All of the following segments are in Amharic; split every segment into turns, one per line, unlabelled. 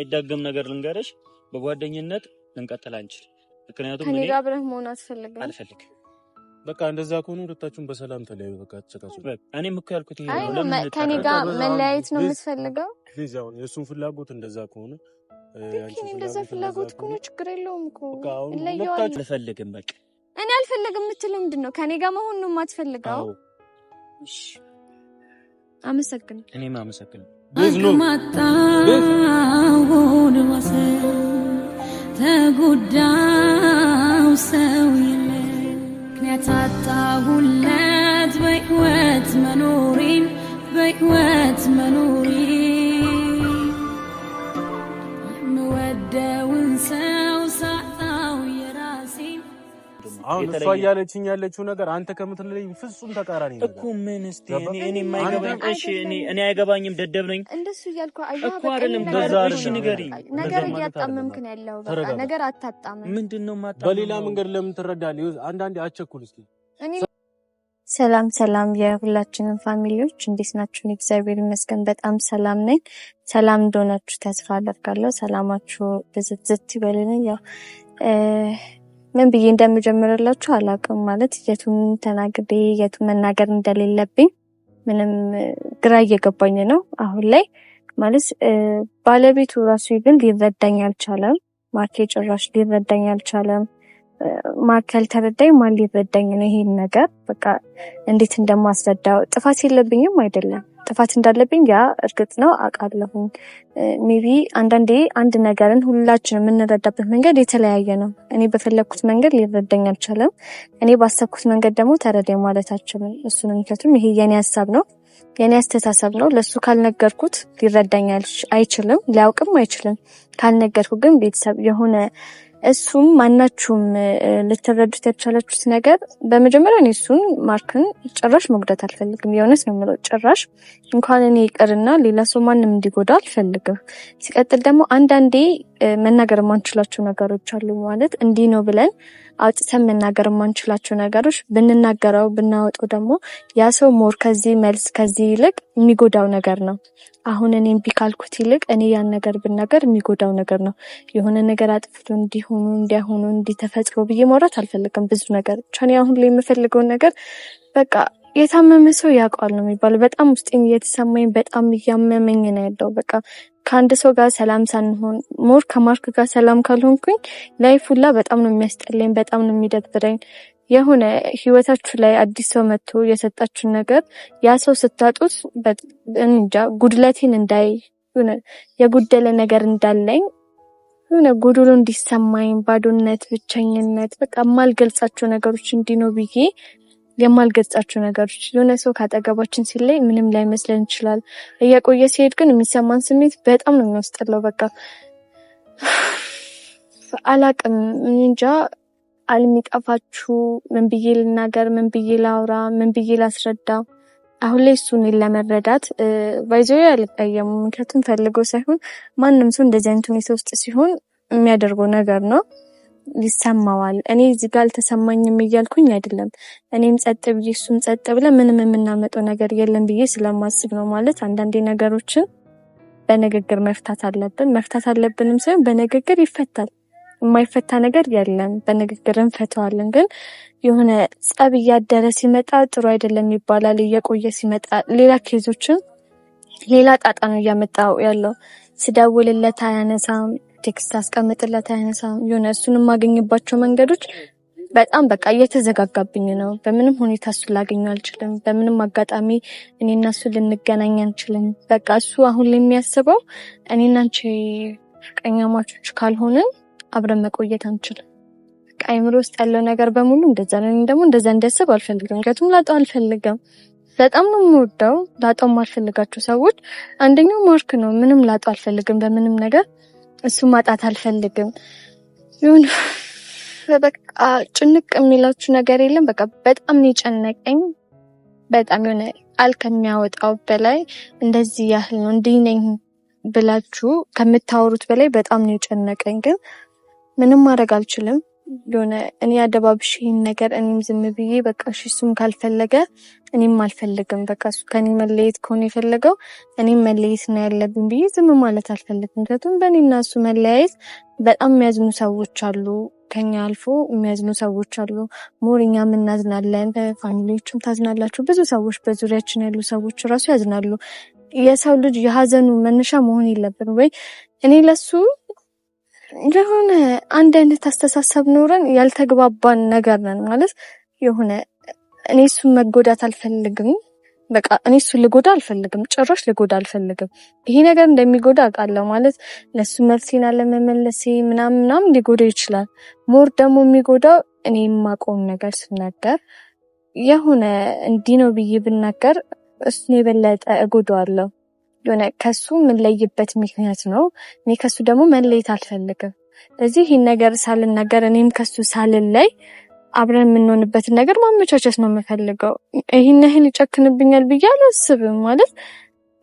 አይዳገም ነገር ልንገርሽ በጓደኝነት ልንቀጥል አንችል ምክንያቱም
ከኔ ጋር አብረህ መሆን አልፈልግም
በቃ እንደዛ ከሆነ ሁለታችሁም በሰላም ተለያዩ በቃ ተጨቃጨቁ
እኔም እኮ ያልኩት ይሄ
ነው ለምን ከኔ ጋር መለያየት ነው የምትፈልገው
ፕሊዝ አሁን የሱን ፍላጎት እንደዛ ከሆነ
ያንቺ እንደዛ ፍላጎት ከሆነ ችግር የለውም እኮ
አልፈልግም በቃ
እኔ አልፈልግም የምትለው ምንድነው ከኔ ጋር መሆን ነው የማትፈልገው እሺ አመሰግናለሁ
እኔም አመሰግናለሁ
ማጣውን ወሰ ተጎዳው ሰው የለ ምክንያት አጣሁለት በህይወት መኖሬን የምወደውን ሰው ሳጣው የራሴን
አሁን እሷ እያለችኝ ያለችው ነገር አንተ ከምትለኝ ፍጹም ተቃራኒ ነው
እኮ ምን እስቲ እኔ የማይገባኝ እሺ እኔ አይገባኝም ደደብ ነኝ
እንደሱ እያልኩ አይዋ
እሺ ንገሪ
ነገር እያጣመምክ ነው ያለው በቃ ነገር አታጣመም
ምንድነው ማጣመም
በሌላ መንገድ ለምን ትረዳለህ አንዳንዴ አቸኩል እስቲ
ሰላም የሁላችንም ፋሚሊዎች እንዴት ናችሁ እግዚአብሔር ይመስገን በጣም ሰላም ነኝ ሰላም እንደሆናችሁ ተስፋ አደርጋለሁ ሰላማችሁ ብዝት ይበልልኝ ያው ምን ብዬ እንደምጀምርላችሁ አላውቅም ማለት የቱን ተናግሬ የቱን መናገር እንደሌለብኝ ምንም ግራ እየገባኝ ነው አሁን ላይ ማለት ባለቤቱ ራሱ ግን ሊረዳኝ አልቻለም ማርኬ ጭራሽ ሊረዳኝ አልቻለም ማከል ተረዳኝ ማን ሊረዳኝ ነው ይሄን ነገር በቃ እንዴት እንደማስረዳው ጥፋት የለብኝም አይደለም ጥፋት እንዳለብኝ ያ እርግጥ ነው አውቃለሁ ሜቢ አንዳንዴ አንድ ነገርን ሁላችንም የምንረዳበት መንገድ የተለያየ ነው እኔ በፈለኩት መንገድ ሊረዳኝ አልቻለም እኔ ባሰብኩት መንገድ ደግሞ ተረዳኝ ማለት አልችልም እሱን ምክንያቱም ይሄ የኔ ሐሳብ ነው የኔ አስተሳሰብ ነው ለሱ ካልነገርኩት ሊረዳኝ አይችልም ሊያውቅም አይችልም ካልነገርኩ ግን ቤተሰብ የሆነ እሱም ማናችሁም ልትረዱት ያልቻላችሁት ነገር በመጀመሪያ እኔ እሱን ማርክን ጭራሽ መጉዳት አልፈልግም የሆነስ ነው የምለው ጭራሽ እንኳን እኔ ይቅርና ሌላ ሰው ማንንም እንዲጎዳ አልፈልግም ሲቀጥል ደግሞ አንዳንዴ መናገር ማንችላቸው ነገሮች አሉ ማለት እንዲህ ነው ብለን አውጥተን መናገር ማንችላቸው ነገሮች ብንናገረው ብናወጣው ደግሞ ያ ሰው ሞር ከዚህ መልስ ከዚህ ይልቅ የሚጎዳው ነገር ነው አሁን እኔም ቢካልኩት ይልቅ እኔ ያን ነገር ብናገር የሚጎዳው ነገር ነው የሆነ ነገር አጥፍቶ እንዲሆኑ እንዲተፈጥሮ ብዬ ማውራት አልፈልግም ብዙ ነገር ቻኔ አሁን ላይ የምፈልገው ነገር በቃ የታመመ ሰው ያውቃል ነው የሚባለው በጣም ውስጤን እየተሰማኝ በጣም እያመመኝ ነው ያለው በቃ ከአንድ ሰው ጋር ሰላም ሳንሆን ሞር ከማርክ ጋር ሰላም ካልሆንኩኝ ላይፍ ሁላ በጣም ነው የሚያስጠላኝ በጣም ነው የሚደብረኝ የሆነ ህይወታችሁ ላይ አዲስ ሰው መጥቶ የሰጣችሁን ነገር ያ ሰው ስታጡት እንጃ ጉድለቴን እንዳይ የጉደለ ነገር እንዳለኝ ጎዶሎ እንዲሰማኝ ባዶነት ብቸኝነት በቃ ማልገልጻቸው ነገሮች እንዲኖር ብዬ የማልገልጻቸው ነገሮች የሆነ ሰው ካጠገባችን ሲለይ ምንም ላይ መስለን ይችላል እየቆየ ሲሄድ ግን የሚሰማን ስሜት በጣም ነው የሚያስጠላው በቃ አላቅም እንጃ አልሚጣፋችሁ ምን ብዬ ልናገር ምን ብዬ ላውራ ምን ብዬ ላስረዳ አሁን ላይ እሱን ለመረዳት ባይዘው ያልቀየሙ ምክንያቱም ፈልገው ሳይሆን ማንንም ሰው እንደዚህ አይነት ሁኔታ ውስጥ ሲሆን የሚያደርገው ነገር ነው ይሰማዋል እኔ እዚህ ጋር አልተሰማኝም እያልኩኝ አይደለም እኔም ጸጥ ብዬ እሱም ጸጥ ብለን ምንም የምናመጣው ነገር የለም ብዬ ስለማስብ ነው ማለት አንዳንዴ ነገሮችን በንግግር መፍታት አለብንም ሳይሆን በንግግር ይፈታል የማይፈታ ነገር የለም በንግግር እንፈታዋለን ግን የሆነ ጸብ እያደረ ሲመጣ ጥሩ አይደለም ይባላል እየቆየ ሲመጣ ሌላ ኬዞችን ሌላ ጣጣ ነው እያመጣው ያለው ስደውልለት አያነሳም ቴክስት አስቀምጥለት አያነሳም የሆነ እሱን ማግኝባቸው መንገዶች በጣም በቃ እየተዘጋጋብኝ ነው በምንም ሁኔታ እሱ ላገኘው አልችልም በምንም አጋጣሚ እኔና እሱ ልንገናኝ አንችልም በቃ እሱ አሁን ላይ የሚያስበው እኔና አንቺ ፍቅረኛሞች ካልሆንን አብረን መቆየት አንችልም በቃ አይምሮ ውስጥ ያለው ነገር በሙሉ እንደዛ ነው ደግሞ እንደዛ እንዲያስብ አልፈልግም ምክንያቱም ላጣው አልፈልግም በጣም ነው የምወደው ላጣው ማልፈልጋቸው ሰዎች አንደኛው ማርክ ነው ምንም ላጣው አልፈልግም በምንም ነገር እሱ ማጣት አልፈልግም ይሁን በቃ ጭንቅ የሚላችሁ ነገር የለም በቃ በጣም የጨነቀኝ በጣም የሆነ አልከሚያወጣው በላይ እንደዚህ ያህል ነው እንዲነኝ ብላችሁ ከምታወሩት በላይ በጣም ነው የጨነቀኝ ግን ምንም ማድረግ አልችልም የሆነ እኔ አደባብሽ ይሄን ነገር እኔም ዝም ብዬ በቃ እሱም ካልፈለገ እኔም አልፈልግም በቃ እሱ ከኔ መለየት ከሆነ የፈለገው እኔም መለየት ነው ያለብኝ ብዬ ዝም ማለት አልፈልግም። ምክንያቱም በእኔና እሱ መለያየት በጣም የሚያዝኑ ሰዎች አሉ፣ ከኛ አልፎ የሚያዝኑ ሰዎች አሉ። ሞርኛም እናዝናለን፣ ፋሚሊዎችም ታዝናላችሁ። ብዙ ሰዎች በዙሪያችን ያሉ ሰዎች ራሱ ያዝናሉ። የሰው ልጅ የሀዘኑ መነሻ መሆን የለብንም ወይ እኔ ለሱ የሆነ አንድ አይነት አስተሳሰብ ኖረን ያልተግባባን ነገር ነን ማለት የሆነ እኔ እሱን መጎዳት አልፈልግም። በቃ እኔ እሱን ልጎዳ አልፈልግም፣ ጭራሽ ልጎዳ አልፈልግም። ይሄ ነገር እንደሚጎዳ አውቃለሁ ማለት ለሱ መልሴን አለመመለሴ ምናምን ሊጎዳ ይችላል። ሞር ደግሞ የሚጎዳው እኔ የማውቀውን ነገር ስናገር የሆነ እንዲህ ነው ብዬ ብናገር እሱን የበለጠ እጎዳዋለሁ። የሆነ ከሱ የምንለይበት ምክንያት ነው። እኔ ከሱ ደግሞ መለየት አልፈልግም። ስለዚህ ይህን ነገር ሳልናገር እኔም ከሱ ሳልለይ አብረን የምንሆንበትን ነገር ማመቻቸት ነው የምፈልገው። ይህን ያህል ይጨክንብኛል ብዬ አላስብም። ማለት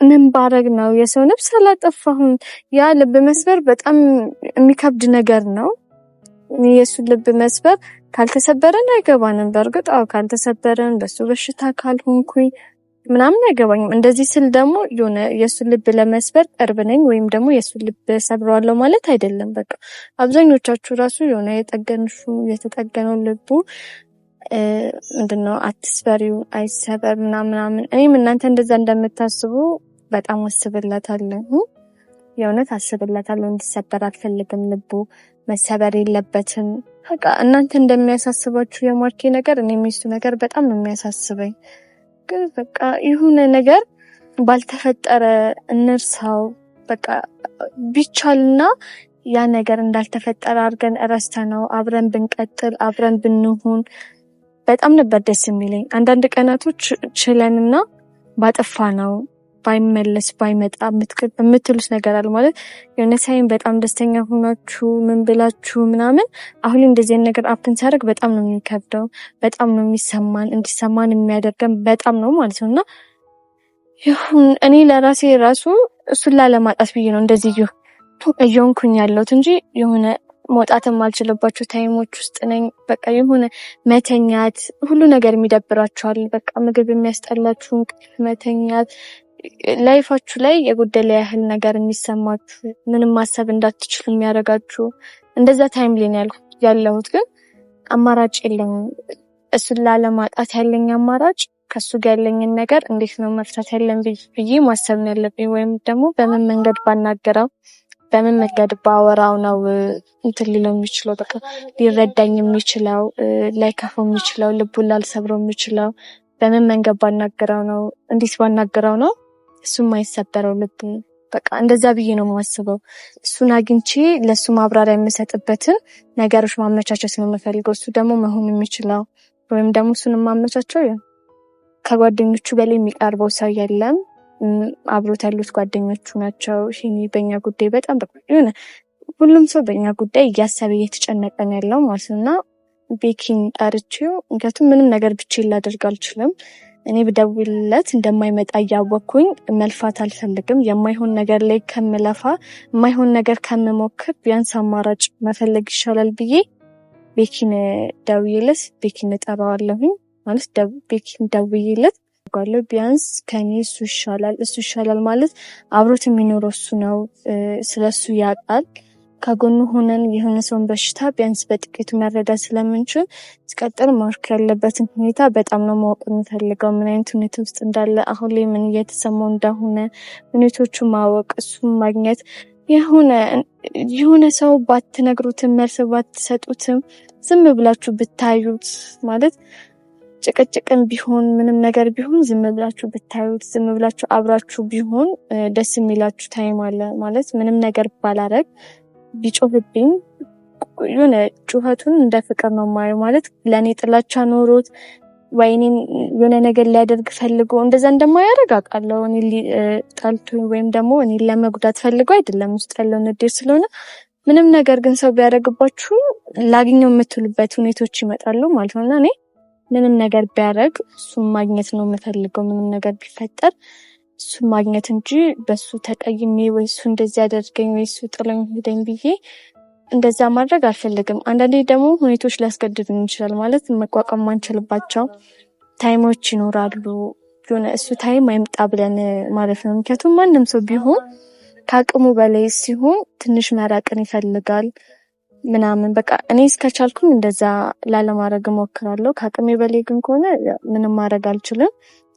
ምን ባረግ ነው? የሰው ነፍስ አላጠፋሁም። ያ ልብ መስበር በጣም የሚከብድ ነገር ነው። የሱ ልብ መስበር ካልተሰበረን አይገባንም። በእርግጥ ካልተሰበረን በሱ በሽታ ካልሆንኩኝ ምናምን አይገባኝም። እንደዚህ ስል ደግሞ የሆነ የሱ ልብ ለመስበር ቅርብ ነኝ ወይም ደግሞ የሱ ልብ ሰብረዋለሁ ማለት አይደለም። በቃ አብዛኞቻችሁ ራሱ የሆነ የተጠገነው ልቡ ምንድነው አትስበሪው አይሰበር ምናምን። እኔም እናንተ እንደዛ እንደምታስቡ በጣም አስብላታለሁ። የእውነት አስብላታለሁ። እንዲሰበር አልፈልግም። ልቡ መሰበር የለበትም። በቃ እናንተ እንደሚያሳስባችሁ የማርኬ ነገር እኔ የሚስቱ ነገር በጣም ነው የሚያሳስበኝ። ግን በቃ የሆነ ነገር ባልተፈጠረ እንርሳው። በቃ ቢቻልና ያ ነገር እንዳልተፈጠረ አድርገን ረስተነው አብረን ብንቀጥል አብረን ብንሆን በጣም ነበር ደስ የሚለኝ። አንዳንድ ቀናቶች ችለንና ባጠፋ ነው ባይመለስ ባይመጣ የምትሉት ነገር አለ ማለት የሆነ ሳይን በጣም ደስተኛ ሆናችሁ ምን ብላችሁ ምናምን አሁን እንደዚህ ነገር አፕን ሲያደርግ በጣም ነው የሚከብደው፣ በጣም ነው የሚሰማን፣ እንዲሰማን የሚያደርገን በጣም ነው ማለት ነውና ይሁን እኔ ለራሴ ራሱ እሱን ላለማጣት ብዬ ነው እንደዚህ እየሆንኩኝ ያለሁት እንጂ የሆነ መውጣትም አልችልባቸው ታይሞች ውስጥ ነኝ። በቃ የሆነ መተኛት ሁሉ ነገር የሚደብራችኋል። በቃ ምግብ የሚያስጠላችሁ መተኛት ላይፋችሁ ላይ የጎደለ ያህል ነገር የሚሰማችሁ ምንም ማሰብ እንዳትችሉ የሚያደርጋችሁ እንደዛ ታይም ላይ ያለሁት። ግን አማራጭ የለኝም። እሱን ላለማጣት ያለኝ አማራጭ ከሱ ጋር ያለኝን ነገር እንዴት ነው መፍታት ያለን ብዬ ማሰብ ነው ያለብኝ። ወይም ደግሞ በምን መንገድ ባናገረው በምን መንገድ ባወራው ነው እንትን ሊለው የሚችለው በቃ ሊረዳኝ የሚችለው ላይከፋው የሚችለው ልቡን ላልሰብረው የሚችለው በምን መንገድ ባናገረው ነው እንዴት ባናገረው ነው እሱም አይሰበረው ልቡ። በቃ እንደዛ ብዬ ነው የማስበው። እሱን አግኝቼ ለሱ ማብራሪያ የምሰጥበትን ነገሮች ማመቻቸት ነው የምፈልገው። እሱ ደግሞ መሆን የሚችለው ወይም ደግሞ እሱን ማመቻቸው ከጓደኞቹ በላይ የሚቀርበው ሰው የለም። አብሮት ያሉት ጓደኞቹ ናቸው። ይሄኔ በእኛ ጉዳይ በጣም የሆነ ሁሉም ሰው በእኛ ጉዳይ እያሰበ እየተጨነቀ ነው ያለው ማለት ነውና ቤኪን ጠርቼው ምክንያቱም ምንም ነገር ብቻዬን ላደርግ አልችልም። እኔ ብደውልለት እንደማይመጣ እያወቅኩኝ መልፋት አልፈልግም። የማይሆን ነገር ላይ ከምለፋ የማይሆን ነገር ከምሞክር ቢያንስ አማራጭ መፈለግ ይሻላል ብዬ ቤኪን ደውዬለት ቤኪን እጠራዋለሁኝ ማለት ቤኪን ደውዬለት ጋለው ቢያንስ ከኔ እሱ ይሻላል ማለት አብሮት የሚኖረው እሱ ነው። ስለሱ ያውቃል። ከጎኑ ሆነን የሆነ ሰውን በሽታ ቢያንስ በጥቂቱ መረዳት ስለምንችል ሲቀጥል ማርክ ያለበትን ሁኔታ በጣም ነው ማወቅ የምፈልገው። ምን አይነት ሁኔታ ውስጥ እንዳለ አሁን ላይ ምን እየተሰማው እንደሆነ ሁኔቶቹ ማወቅ እሱን ማግኘት የሆነ ሰው ባትነግሩትም መልስ ባትሰጡትም ዝም ብላችሁ ብታዩት ማለት ጭቅጭቅም ቢሆን ምንም ነገር ቢሆን ዝም ብላችሁ ብታዩት ዝም ብላችሁ አብራችሁ ቢሆን ደስ የሚላችሁ ታይም አለ ማለት ምንም ነገር ባላረግ ቢጮህብኝ የሆነ ጩኸቱን እንደ ፍቅር ነው ማየው ማለት ለኔ ጥላቻ ኖሮት ወይኔን የሆነ ነገር ሊያደርግ ፈልጎ እንደዛ እንደማያደርግ አውቃለሁ። እኔ ጣልቶ ወይም ደግሞ እኔ ለመጉዳት ፈልጎ አይደለም ውስጥ ያለው ንዴት ስለሆነ ምንም ነገር ግን ሰው ቢያደርግባችሁ ላግኘው የምትሉበት ሁኔታዎች ይመጣሉ ማለት ነውና እኔ ምንም ነገር ቢያደርግ እሱን ማግኘት ነው የምፈልገው። ምንም ነገር ቢፈጠር እሱን ማግኘት እንጂ በሱ ተቀይሜ ወይ እሱ እንደዚህ ያደርገኝ ወይ እሱ ጥሎኝ ሄደኝ ብዬ እንደዛ ማድረግ አልፈልግም። አንዳንዴ ደግሞ ሁኔታዎች ሊያስገድዱን ይችላል ማለት መቋቋም ማንችልባቸው ታይሞች ይኖራሉ። የሆነ እሱ ታይም አይምጣ ብለን ማለት ነው። ምክንያቱም ማንም ሰው ቢሆን ከአቅሙ በላይ ሲሆን ትንሽ መራቅን ይፈልጋል ምናምን። በቃ እኔ እስከቻልኩኝ እንደዛ ላለማድረግ እሞክራለሁ። ከአቅሜ በላይ ግን ከሆነ ምንም ማድረግ አልችልም።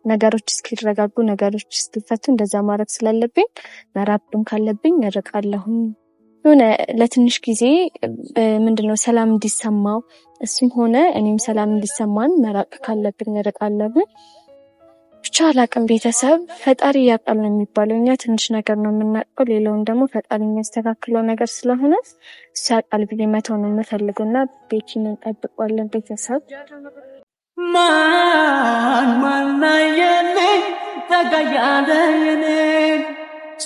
ነገሮች እስኪረጋጉ ነገሮች እስኪፈቱ እንደዛ ማድረግ ስላለብኝ መራቅም ካለብኝ እርቃለሁ። የሆነ ለትንሽ ጊዜ ምንድነው ሰላም እንዲሰማው እሱም ሆነ እኔም ሰላም እንዲሰማን መራቅ ካለብኝ እርቃለሁ። ብቻ አላቅም። ቤተሰብ ፈጣሪ ያውቃል ነው የሚባለው። እኛ ትንሽ ነገር ነው የምናውቀው፣ ሌላውን ደግሞ ፈጣሪ የሚያስተካክለው ነገር ስለሆነ እሱ ያውቃል ብዬ መተው ነው የምፈልገውና ቤኪን እንጠብቀዋለን። ቤተሰብ
ማናየልኝ ተጋያለኝ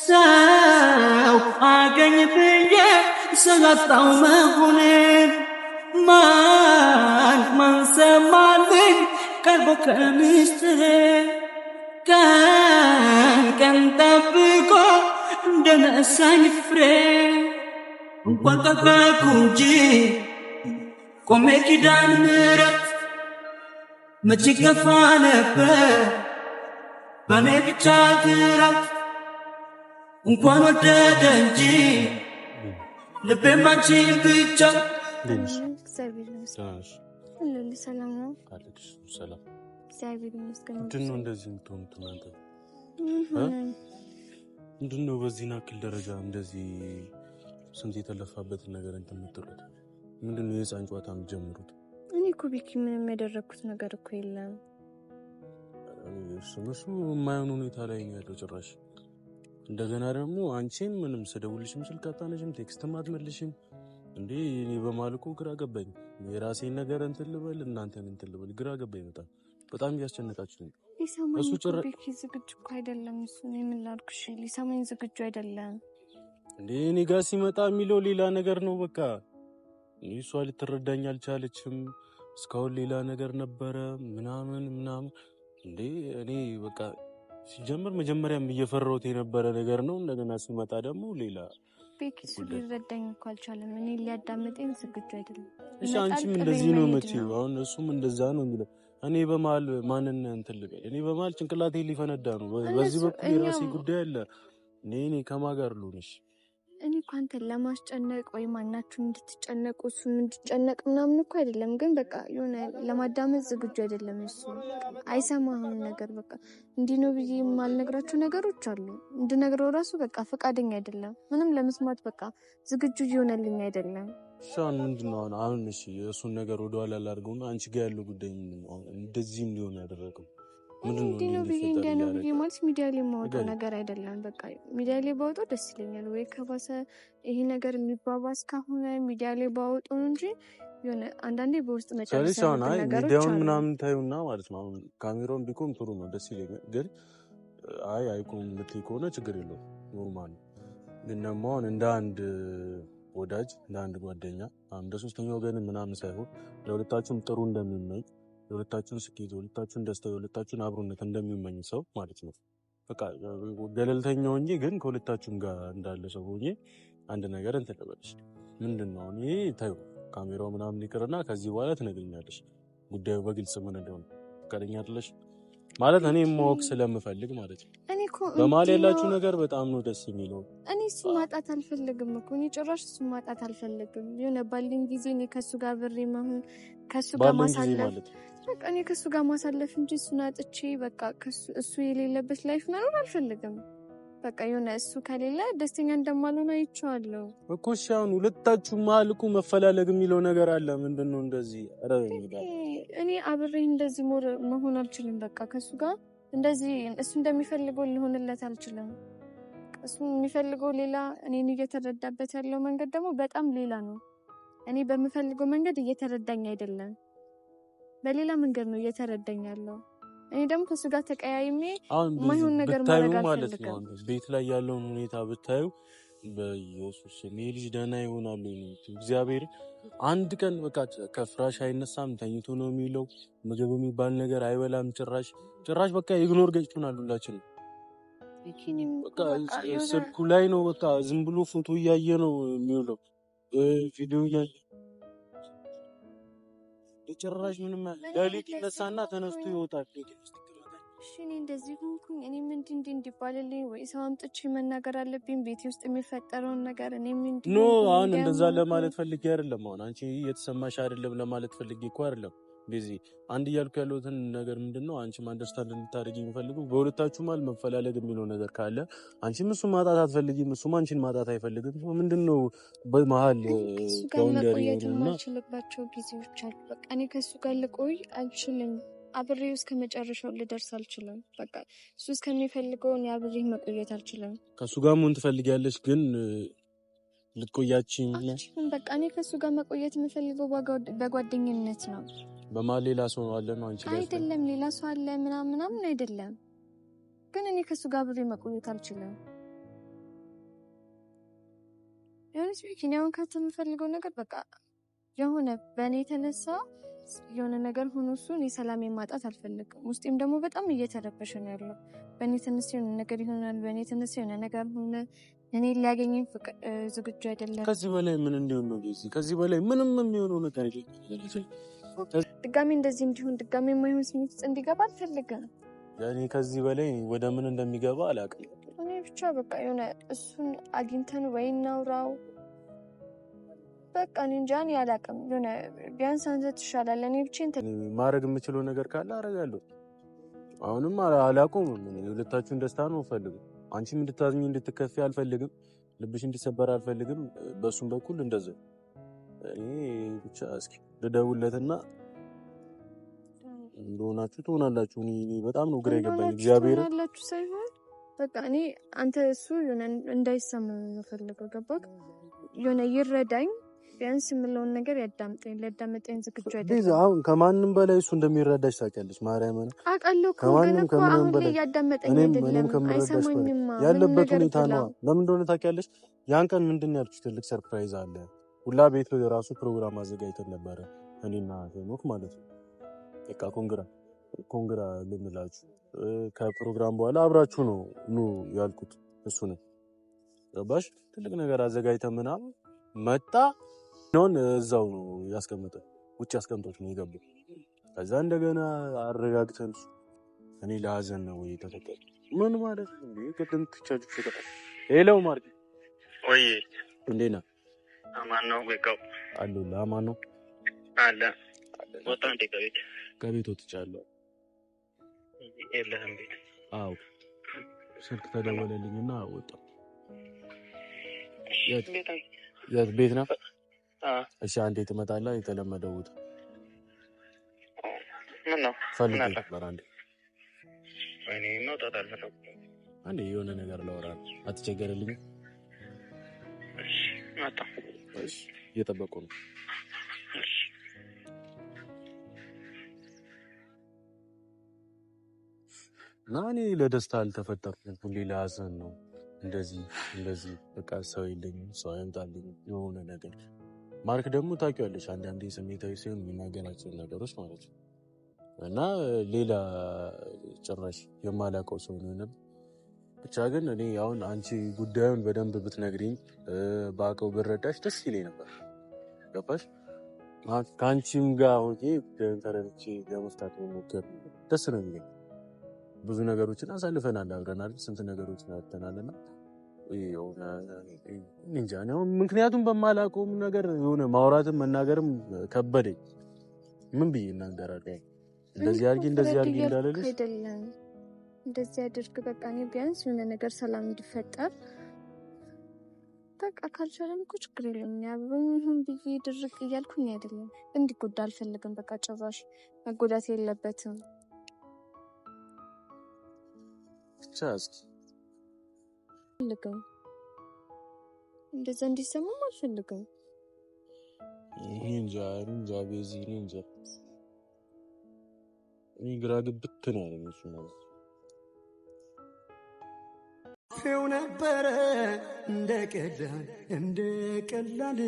ሰው አገኝ ብዬ ስላጣው መሆኔን ማን ሰማልኝ ቀርቦ ከምስጥሬ ቀን ጠብቆ እንደነሳኝ ፍሬ እንኳን ጠበቁ እንጂ ቆሜ ኪዳነ ምሕረት መቼ ከፋ ነበር በኔ ብቻ ግራት እንኳን ወደደ እንጂ ልቤም አንቺን ብቻ።
ሰላም ነው?
ሰላም
እግዚአብሔር ይመስገን።
ምንድነው እንደዚህ የምትሆኑት እናንተ? ምንድነው በዚህ ናክል ደረጃ እንደዚህ ስንት የተለፋበትን ነገር እንትን የምትሉት? ምንድነው የህፃን ጨዋታ የምትጀምሩት?
እኔ እኮ ቤኪ ምንም ያደረኩት ነገር እኮ የለም።
እሱ የማይሆን ሁኔታ ላይ ነው ያለው ጭራሽ። እንደገና ደግሞ አንቺም ምንም ስደውልሽም ስልክ አታነሽም፣ ቴክስትም አትመልሽም። እንዴ እኔ በማልኩ ግራ ገባኝ። የራሴን ነገር እንትን ልበል እናንተን እንትን ልበል ግራ ገባኝ። በጣም እያስጨነቃችሁ ነው።
እሱ ቤኪ ዝግጁ እኮ አይደለም። እሱ እኔ ምን ላድርግሽ? ሊሰማኝ ዝግጁ አይደለም።
እንዴ እኔ ጋር ሲመጣ የሚለው ሌላ ነገር ነው። በቃ እሷ ልትረዳኝ አልቻለችም። እስካሁን ሌላ ነገር ነበረ ምናምን። እንዴ እኔ በቃ ሲጀምር መጀመሪያም እየፈራሁት የነበረ ነገር ነው። እንደገና ሲመጣ ደግሞ ሌላ
ቤኪ እሱ ሊረዳኝ እኮ አልቻለም። እኔ ሊያዳምጠኝ ዝግጁ አይደለም።
እሺ አንቺም እንደዚህ ነው የምትይው፣ አሁን እሱም እንደዛ ነው የሚለው። እኔ በመሀል ማንን እንትን ልበል? እኔ በመሀል ጭንቅላቴ ሊፈነዳ ነው። በዚህ በኩል የራሴ ጉዳይ አለ። እኔ ከማን ጋር ልሆንሽ?
እኔ እኮ አንተን ለማስጨነቅ ወይ ማናችሁም እንድትጨነቁ እሱም እንድትጨነቅ ምናምን እኮ አይደለም። ግን በቃ የሆነ ለማዳመጥ ዝግጁ አይደለም። እሱ አይሰማህም ነገር በቃ እንዲህ ነው ብዬ የማልነግራቸው ነገሮች አሉ። እንድነግረው ራሱ በቃ ፈቃደኛ አይደለም። ምንም ለመስማት በቃ ዝግጁ እየሆነልኝ አይደለም።
ሻን ምንድነው አሁን? እሺ እሱን ነገር ወደኋላ ላድርገውና አንቺ ጋር ያለው ጉዳይ ምንድነው? እንደዚህ እንዲሆን ያደረገው ምንድነው?
ብዬ ማለት ሚዲያ ላይ የማወጣው ነገር አይደለም። በቃ ሚዲያ ላይ ባወጣው ደስ ይለኛል። ወይ ከባሰ ይሄ ነገር የሚባባስ ከሆነ ሚዲያ ላይ ባወጣው እንጂ የሆነ አንዳንዴ በውስጥ መጨረሻ ነገሮች
ሚዲያውን ምናምን ታዩና ማለት ነው። አሁን ካሜራውን ቢቆም ጥሩ ነው፣ ደስ ይለኛል። ግን አይቆም የምትይ ከሆነ ችግር የለውም፣ ኖርማል ነው። ግን ደግሞ አሁን እንደ አንድ ወዳጅ እንደ አንድ ጓደኛ እንደ ሶስተኛ ወገን ምናምን ሳይሆን ለሁለታችሁም ጥሩ እንደሚመኝ ለሁለታችሁን ስኬት፣ ለሁለታችሁን ደስታ፣ ለሁለታችሁን አብሮነት እንደሚመኝ ሰው ማለት ነው። በቃ ገለልተኛው እንጂ ግን ከሁለታችሁም ጋር እንዳለ ሰው ሆኜ አንድ ነገር እንትን ልበልሽ። ምንድነው እኔ ታዩ ካሜራው ምናምን ይቅርና ከዚህ በኋላ ትነግሪኛለሽ ጉዳዩ በግልጽ ምን እንደሆነ። ፈቃደኛ አይደለሽ ማለት እኔ ማወቅ ስለምፈልግ ማለት ነው። በመሀል ያላችሁ ነገር በጣም ነው ደስ የሚለው።
እኔ እሱን ማጣት አልፈልግም እኮ እኔ ጭራሽ እሱን ማጣት አልፈልግም። የሆነ ባለኝ ጊዜ እኔ ከሱ ጋር ብሬ መሆን ከሱ ጋር ማሳለፍ በቃ እኔ ከሱ ጋር ማሳለፍ እንጂ እሱን አጥቼ በቃ እሱ የሌለበት ላይፍ መኖር አልፈልግም። በቃ የሆነ እሱ ከሌለ ደስተኛ እንደማልሆን አይቼዋለሁ
እኮ። እሺ አሁን ሁለታችሁ መሀል እኮ መፈላለግ የሚለው ነገር አለ። ምንድነው እንደዚህ?
እኔ አብሬ እንደዚህ መሆን አልችልም። በቃ ከሱ ጋር እንደዚህ እሱ እንደሚፈልገው ሊሆንለት አልችልም። እሱ የሚፈልገው ሌላ፣ እኔን እየተረዳበት ያለው መንገድ ደግሞ በጣም ሌላ ነው። እኔ በምፈልገው መንገድ እየተረዳኝ አይደለም፣ በሌላ መንገድ ነው እየተረዳኝ ያለው። እኔ ደግሞ ከሱ ጋር ተቀያይሜ ማይሆን ነገር ማድረግ አልፈልግም።
ቤት ላይ ያለውን ሁኔታ ብታዩ በኢየሱስ ልጅ ደህና ይሆናሉ። እግዚአብሔር አንድ ቀን በቃ ከፍራሽ አይነሳም፣ ተኝቶ ነው የሚለው። ምግብ የሚባል ነገር አይበላም ጭራሽ በቃ ኢግኖር ገጭቶናል ሁላችንም። በቃ ስልኩ ላይ ነው በቃ ዝም ብሎ ፎቶ እያየ ነው የሚውለው። ቪዲዮ እያየ ጭራሽ ምንም ሌሊት ይነሳና ተነስቶ ይወጣል።
እሺ እኔ እንደዚህ ሆንኩኝ። እኔ ምንድን እንዲባልልኝ ወይ ሰው አምጥቼ መናገር አለብኝ? ቤቴ ውስጥ የሚፈጠረውን ነገር እኔ ምንድን
ኖ አሁን እንደዛ ለማለት ፈልጌ አይደለም። አሁን አንቺ የተሰማሽ አይደለም ለማለት ፈልጌ እኮ አይደለም። እንደዚህ አንድ እያልኩ ያለሁትን ነገር ምንድነው አንቺም አንደርስታንድ እንድታደርጊ የምፈልገው በሁለታችሁ መሀል መፈላለግ የሚለው ነገር ካለ አንቺም እሱን ማጣት አትፈልጊም፣ እሱም አንቺን ማጣት አይፈልግም። ምንድነው በመሀል
ባውንደሪ እና ማልችልባቸው ጊዜዎች አሉ። በቃ እኔ ከሱ ጋር ልቆይ አልችልም። አብሬው እስከ መጨረሻው ልደርስ አልችልም። በቃ እሱ እስከሚፈልገው እኔ አብሬ መቆየት አልችልም።
ከሱ ጋር ምን ትፈልጊያለሽ ግን ልትቆያችኝ?
በቃ እኔ ከሱ ጋር መቆየት የምፈልገው በጓደኝነት ነው።
በመሀል ሌላ ሰው አለ ነው አንቺ ጋር?
አይደለም ሌላ ሰው አለ ምናምን አይደለም። ግን እኔ ከሱ ጋር አብሬ መቆየት አልችልም። የሆነስ ቢኪኒያውን የምፈልገው ነገር በቃ የሆነ በእኔ የተነሳ የሆነ ነገር ሆኖ እሱ እኔ ሰላም ማጣት አልፈልግም። ውስጤም ደግሞ በጣም እየተረበሸ ነው ያለው። በእኔ የተነሳ የሆነ ነገር ይሆናል፣ በእኔ የተነሳ የሆነ ነገር ሆነ፣ እኔ ሊያገኘኝ ዝግጁ አይደለም።
ከዚህ በላይ ምን እንዲሆን ነው? ከዚህ በላይ ምንም የሚሆነው ነገር የለም።
ድጋሜ እንደዚህ እንዲሆን ድጋሜ የማይሆን ስሜት ውስጥ እንዲገባ አልፈልግም።
ያኔ ከዚህ በላይ ወደ ምን እንደሚገባ አላውቅም።
እኔ ብቻ በቃ የሆነ እሱን አግኝተን ወይ እናውራው በቃ እንጃ እኔ አላውቅም። የሆነ ቢያንስ አንተ ትሻላለህ። እኔ ብቻ
ማድረግ የምችለው ነገር ካለ አደርጋለሁ። አሁንም አላቆምም። የሁለታችሁን ደስታ ነው የምፈልገው። አንቺም እንድታዝኝ እንድትከፊ አልፈልግም። ልብሽ እንዲሰበር አልፈልግም። በሱም በኩል እንደዚህ እኔ ብቻ እስኪ ልደውልለትና እንደሆናችሁ ትሆናላችሁ። እኔ በጣም ነው ግራ የገባኝ። እግዚአብሔር
ትሆናላችሁ ሳይሆን በቃ እኔ አንተ እሱ እንዳይሰማ ነው የምፈልገው። ገባክ? የሆነ ይረዳኝ ቢያንስ የምለውን ነገር ያዳምጠኝ። ለዳመጠኝ ዝግጁ አይደለም።
አሁን ከማንም በላይ እሱ እንደሚረዳሽ ታውቂያለሽ። ማርያምን
አውቃለሁ። ከማንም ከምንም በላይ ያዳመጠኝ አይደለም። አይሰማኝም።
ያለበት ሁኔታ ነው። ለምን እንደሆነ ታውቂያለሽ? ያን ቀን ምንድን ያልኩሽ ትልቅ ሰርፕራይዝ አለ። ሁላ ቤት ራሱ ፕሮግራም አዘጋጅተን ነበረ እኔና ሄኖክ ማለት ነው። በቃ ኮንግራ ልንላችሁ ከፕሮግራም በኋላ አብራችሁ ነው ኑ ያልኩት። እሱ ነው ገባሽ? ትልቅ ነገር አዘጋጅተን ምናምን መጣ ነው እዛው ነው ያስቀመጠ ውጭ አስቀምጦት ነው የገባው። ከዛ እንደገና አረጋግተን እኔ ለሀዘን ነው የተፈጠረ ምን ማለት ነው? ቅድም ትቻችሁ ተቀጣ ሄለው ማርክ
ወይ
እንዴት ነህ?
አማን ነው ወይካው
አሉ ለአማን ነው
አለ ወጣ እንደ
ከቤት ወጥቻለሁ።
የለህም ቤት?
አዎ ስልክ ተደወለልኝና ወጣሁ። የት ቤት ነው? እሺ አንዴ ትመጣለህ? የተለመደው ቦታ
ምን ነው
ፈልግ ነበር። አንዴ
እኔ መውጣት አልፈለኩም።
አንዴ የሆነ ነገር ላወራ አትቸገርልኝም?
እሺ መጣ።
እሺ እየጠበቁ ነው።
እሺ
ናኒ ለደስታ አልተፈጠርኩም። ሁሌ ለሀዘን ነው። እንደዚህ በቃ ሰው የለኝም፣ ሰው አይምጣልኝ የሆነ ነገር። ማርክ ደግሞ ታውቂዋለሽ አንዳንዴ ስሜታዊ ሲሆን የሚናገራቸው ነገሮች ማለት ነው። እና ሌላ ጭራሽ የማላውቀው ሰው ነው። ብቻ ግን እኔ አሁን አንቺ ጉዳዩን በደንብ ብትነግሪኝ ባውቀው ብረዳሽ ደስ ይለኝ ነበር። ገባሽ? ከአንቺም ጋር ሆኜ ተረድቼ ለመፍታት መሞከር ደስ ነው የሚለኝ። ብዙ ነገሮችን አሳልፈናል፣ አብረናል፣ ስንት ነገሮችን አጥተናልና እንጃ ነው። ምክንያቱም በማላውቀውም ነገር የሆነ ማውራትም መናገርም ከበደኝ። ምን ብዬ እናገራለሁ? እንደዚህ አድርጊ እንዳለልሽ
አይደለም እንደዚህ አድርግ በቃ እኔ ቢያንስ የሆነ ነገር ሰላም እንዲፈጠር በቃ ካልቻለም እኮ ችግር የለም። ያብሩን ብዬ ድርቅ እያልኩኝ አይደለም። እንዲጎዳ አልፈልግም። በቃ ጭራሽ መጎዳት የለበትም።
ቻስኪ
አልፈልግም። እንደዛ እንዲሰማም አልፈልግም።
እንጃ ቤዚ እንጃ እኔ ግራ ግብት ነው ያለኝ ነው
ፊው ነበረ እንደ ቀላል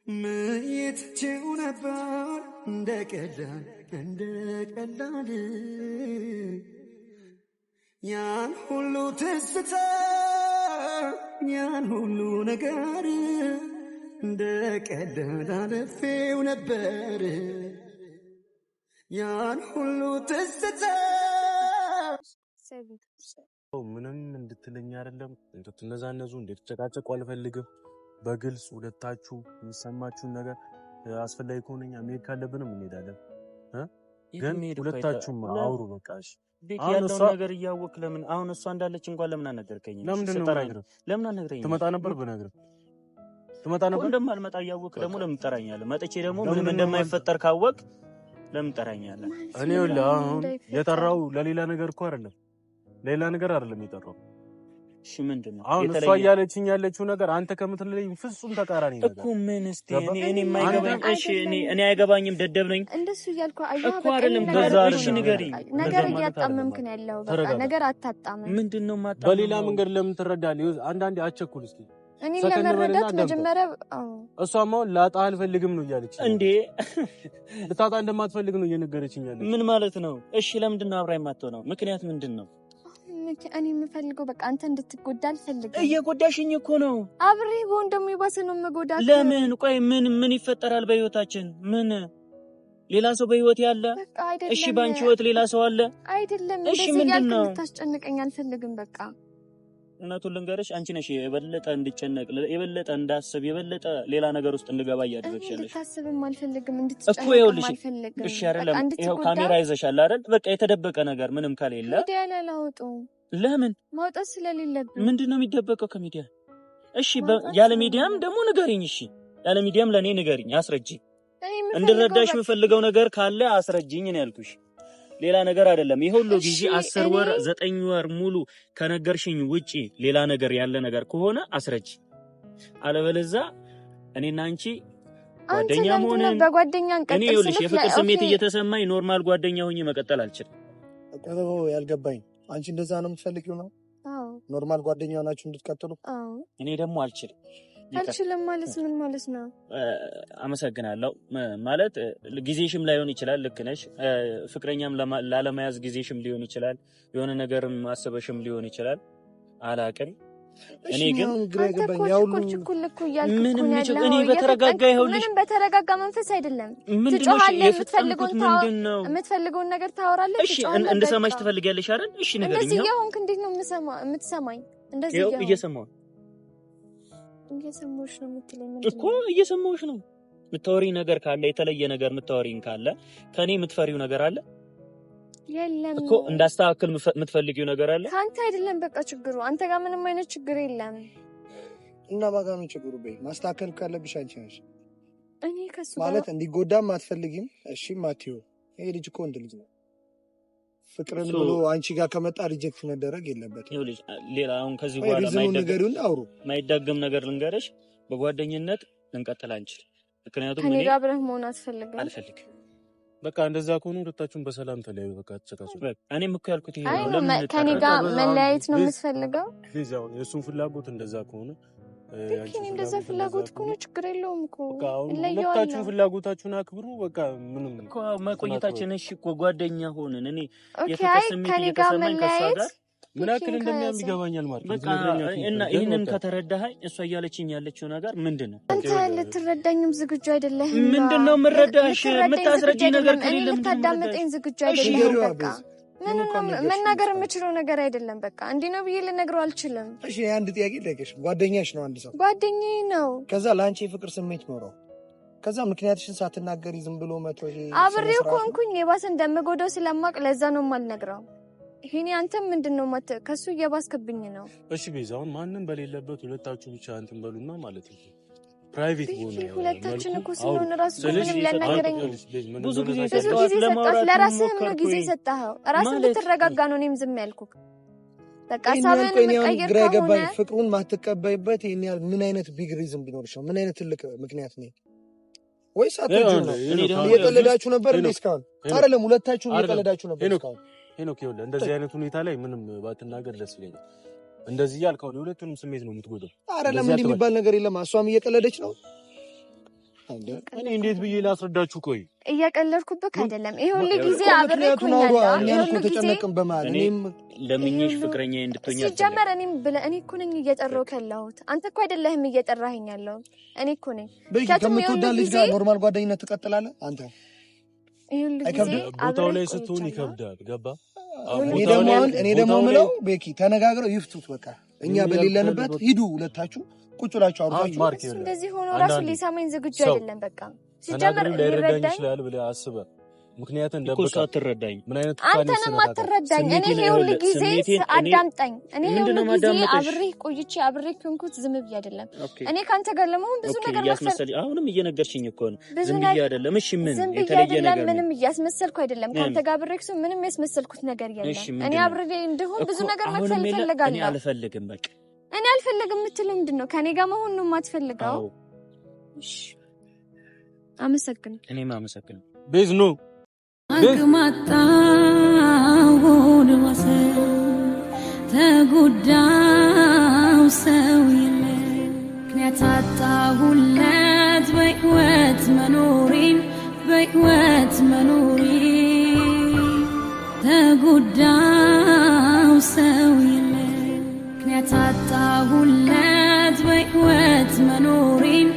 ምይትችው ነበር እንደ ቀላል ያን ሁሉ ትዝታ ያን ሁሉ ነገር እንደ ቀደዳ አልፌው ነበር ያን ሁሉ ትዝታ
ምንም እንድትለኝ አይደለም እንድትነዛነዙ እንድትጨቃጨቁ አልፈልግም። በግልጽ ሁለታችሁ የሚሰማችሁን ነገር አስፈላጊ ከሆነኛ መሄድ ካለብንም እንሄዳለን። ግን ሁለታችሁም አውሩ በቃ እሺ።
ያለው ነገር እያወቅ ለምን አሁን እሷ እንዳለች እንኳን ለምን አልነገርከኝ? ለምን አልነገረኝ?
ትመጣ ነበር ብነግርህ ትመጣ ነበር።
እንደማልመጣ እያወቅ ደግሞ ለምን ጠራኛለህ? መጥቼ ደግሞ ምንም እንደማይፈጠር ካወቅ ለምን ጠራኛለህ?
እኔ አሁን የጠራው ለሌላ ነገር እኮ አይደለም፣ ሌላ ነገር አይደለም የጠራው።
እሺ ምንድነው
አሁን እሷ እያለችኝ ያለችው ነገር አንተ ከምትለኝ ፍጹም ተቃራኒ ነገር
እኮ። ምን እስቲ እኔ የማይገባኝ እሺ፣ እኔ አይገባኝም፣ ደደብ ነኝ
እንደሱ እያልኩ አይዋ
እኮ አይደለም። እሺ ንገሪኝ።
ነገር እያጣመምክ ነው ያለው። በቃ ነገር አታጣመም።
ምንድነው ማጣመም?
በሌላ መንገድ ለምን ትረዳለህ? አንዳንዴ አቸኩል እስኪ
እኔ ለመረዳት መጀመሪያ
እሷማ ላጣ አልፈልግም ነው እያለች
እንዴ።
ልታጣ እንደማትፈልግ ነው እየነገረችኝ ያለች።
ምን ማለት ነው? እሺ ለምንድነው አብራኝ የማትሆነው? ምክንያት ምንድነው?
እኔ የምፈልገው በቃ አንተ እንድትጎዳ አልፈልግም።
እየጎዳሽኝ እኮ ነው።
አብሬ በሆን ደግሞ ይባስ ነው የምጎዳት።
ለምን? ቆይ ምን ይፈጠራል በህይወታችን? ምን ሌላ ሰው በህይወት ያለ? እሺ ባንቺ ህይወት ሌላ ሰው አለ
አይደለም?
እሺ ምንድነው?
ታስጨንቀኝ አልፈልግም። በቃ
እናቱን ልንገርሽ፣ አንቺ ነሽ የበለጠ እንድጨነቅ፣ የበለጠ እንዳስብ፣ የበለጠ ሌላ ነገር ውስጥ እንድገባ እያደረግሽልሽ።
እንድታስብም አልፈልግም፣ እንድትጨነቅ አልፈልግም።
እሺ አይደለም? ይሄው ካሜራ ይዘሻል አይደል? በቃ የተደበቀ ነገር ምንም ከሌለ
ሚዲያ ላይ ላውጡ።
ለምን
ማውጣት ስለሌለብኝ።
ምንድነው የሚደበቀው ከሚዲያ? እሺ ያለ ሚዲያም ደግሞ ንገሪኝ። እሺ ያለ ሚዲያም ለኔ ንገሪኝ፣ አስረጂኝ። እንድረዳሽ የምፈልገው ነገር ካለ አስረጂኝ ነው ያልኩሽ፣ ሌላ ነገር አይደለም። ይሄ ሁሉ ጊዜ 10 ወር 9 ወር ሙሉ ከነገርሽኝ ውጪ ሌላ ነገር ያለ ነገር ከሆነ አስረጂ። አለበለዚያ እኔና አንቺ ጓደኛ ሆነን
በጓደኛ እንቀጥል።
እኔ ይኸውልሽ የፍቅር ስሜት እየተሰማኝ ኖርማል ጓደኛ ሆኜ መቀጠል አልችልም።
አቀበው ያልገባኝ አንቺ እንደዛ ነው የምትፈልጊው ነው?
አዎ
ኖርማል ጓደኛ ሆናችሁ እንድትቀጥሉ?
አዎ።
እኔ ደግሞ አልችልም
ማለት ምን ማለት ነው?
አመሰግናለሁ ማለት ጊዜሽም ላይሆን ይችላል። ልክ ነሽ። ፍቅረኛም ላለመያዝ ጊዜሽም ሊሆን ይችላል። የሆነ ነገርም ማሰበሽም ሊሆን ይችላል። አላቅም። እኔ ግን እኔ በተረጋጋ ይኸውልሽ፣
ምንም በተረጋጋ መንፈስ አይደለም። ትጮሃለህ፣ የምትፈልገውን ነገር ታወራለህ።
እሺ እንድሰማሽ ትፈልጊያለሽ አይደል? እሺ ንገሪኝ።
እንደዚህ ይሁን። እንዴት ነው የምትሰማኝ? እንደዚህ ይሁን። እየሰማሁሽ ነው የምትለኝ
እኮ እየሰማሁሽ ነው። የምታወሪኝ ነገር ካለ የተለየ ነገር የምታወሪኝ ካለ ከኔ የምትፈሪው ነገር አለ?
የለም
እኮ እንዳስተካክል የምትፈልጊው ነገር አለ?
ካንተ አይደለም በቃ ችግሩ። አንተ ጋር ምንም አይነት ችግር የለም።
እና ማጋ ነው ችግሩ? በይ ማስተካከል ካለብሽ አንቺ ነሽ።
እኔ ከሱ
ማለት እንዲጎዳም አትፈልጊም። እሺ ማቲዮ፣ ይሄ ልጅ እኮ ወንድ ልጅ ነው። ፍቅርን ብሎ አንቺ ጋር ከመጣ ሪጀክት መደረግ የለበትም።
ይኸውልሽ ሌላ አሁን ከዚህ በኋላ ማይዳግም ነገር ልንገርሽ፣ በጓደኝነት ልንቀጥል አንችል። ምክንያቱም
ከኔ ጋር አብረህ መሆን አልፈልግም።
በቃ እንደዛ ከሆነ ሁለታችሁም በሰላም ተለያዩ። በቃ ተጨቃጨቁ።
እኔም እኮ ያልኩት ይሄ ነው።
ለምን ከኔ ጋር መለያየት ነው የምትፈልገው?
ሊዛው የሱን ፍላጎት እንደዛ ከሆነ
እኔ እንደዛ ፍላጎት ከሆነ ችግር የለውም እኮ
ሁለታችሁ ፍላጎታችሁን አክብሩ። በቃ ምንም
እኮ መቆየታችን እሺ እኮ ጓደኛ ሆነን እኔ የፍቅር ስሜት እየተሰማኝ ከሷ ጋር
ምን ያክል እንደሚያም ይገባኛል ማለት ነው።
እና ይሄንን ከተረዳኸኝ እሷ እያለችኝ ያለችው ነገር ምንድነው?
አንተ ልትረዳኝም ዝግጁ አይደለህም።
ምንድነው የምረዳሽ? የምታስረጂኝ ነገር ከሌለ
ልታዳምጠኝ ዝግጁ አይደለህም። በቃ መናገር የምችለው ነገር አይደለም። በቃ እንዲህ ነው ብዬ ልነግረው አልችልም።
እሺ አንድ ጥያቄ ልጠይቅሽ። ጓደኛሽ ነው አንድ ሰው
ጓደኛዬ ነው።
ከዛ ለአንቺ የፍቅር ስሜት ኖረው ከዛ ምክንያትሽን ሳትናገሪ ዝም ብሎ መቶ
አብሬው ኮንኩኝ የባሰ እንደምጎዳው ስለማቅ ለዛ ነው የማልነግረው። ይሄኔ አንተም ምንድነው ከሱ እየባስክብኝ ነው።
እሺ ቤዛውን ማንንም በሌለበት ሁለታችሁ ብቻ እንትን በሉና ማለት ነው። ፕራይቬት ሆነ
ሁለታችን እኮ ስለሆነ ራሱ ምንም ለነገረኝ
ብዙ ጊዜ
ለራስህ ምን ጊዜ ሰጣኸው? ራስህ ልትረጋጋ ነው እኔም ዝም ያልኩህ። በቃ ሳብን መቀየር ከሆነ
ፍቅሩን ማትቀበይበት ይሄን ያህል ምን አይነት ቢግ ሪዝን ቢኖርሽ ነው? ምን አይነት ትልቅ ምክንያት ነው? ወይስ አትወጂው ነው? እየቀለዳችሁ ነበር እንዴ እስካሁን? አይደለም ሁለታችሁ እየቀለዳችሁ ነበር እስካሁን።
ሄኖክ ይኸውልህ እንደዚህ አይነት ሁኔታ ላይ ምንም ባትናገር ደስ ይለኛል። እንደዚህ ያልከው የሁለቱንም ስሜት ነው የምትጎዳው።
አይደለም እንዲህ የሚባል ነገር የለም። እሷም እየቀለደች ነው።
እኔ እንዴት ብዬ ላስረዳችሁ? ቆይ
እያቀለድኩበት አይደለም። ይሄ ሁሉ ጊዜ አብሬኩ ነው።
እኔ እኮ ተጨነቅም በማለት እኔም
ለምኝሽ ፍቅረኛ እንድትሆኛ
ሲጀመር እኔም እኔ እኮ ነኝ እየጠራሁት ያለሁት። አንተ እኮ አይደለህም እየጠራኸኝ ያለው እኔ እኮ ነኝ።
ከምትወዳት ልጅ ጋር ኖርማል ጓደኝነት ትቀጥላለህ አንተ።
ቦታው ላይ ስትሆን ይከብዳል። ገባ?
እኔ ደግሞ ምለው ቤኪ ተነጋግረው ይፍቱት። በቃ እኛ በሌለንበት ሂዱ ሁለታችሁ ቁጭ ብላችሁ አውራችሁ።
እንደዚህ ሆኖ ራሱ ሊሰማኝ ዝግጁ አይደለም። በቃ ሲጀመር
ሊረዳኝ ይችላል ብለህ አስበህ ምክንያቱም እንደበቃ
አትረዳኝ።
ምን አይነት
አንተንም አትረዳኝ። እኔ ሁሉ ጊዜ አዳምጠኝ። እኔ ሁሉ ጊዜ አብሬህ ቆይቼ አብሬህ ኮንኩት ዝም ብዬ አይደለም። እኔ ካንተ ጋር ለመሆን ብዙ ነገር
ያስመሰል አሁንም እየነገርሽኝ እኮ ነው። ዝም ብዬ አይደለም። እሺ ምን የተለየ ነገር
ምንም እያስመሰልኩ አይደለም። ካንተ ጋር አብሬህ ምንም ያስመሰልኩት ነገር የለም። እኔ አብሬህ እንደሆን ብዙ ነገር መክፈል ፈልጋለሁ።
እኔ አልፈልግም። በቃ
እኔ አልፈልግም የምትለው ምንድነው? ከኔ ጋር መሆን ነው የማትፈልገው? እሺ አመሰግናለሁ።
እኔም አመሰግናለሁ።
ቤዝ ኖ
አግማጣውን ዋሰ ተጎዳው ሰው የለ ምክንያት አጣሁለት በሕይወት መኖሬን ተጎዳው ሰው የለ ምክንያት አጣሁለት በሕይወት መኖሬን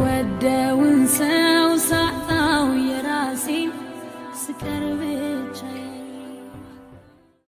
የምወደውን ሰው ሳጣው የራሴን ስቀር ብቻዬን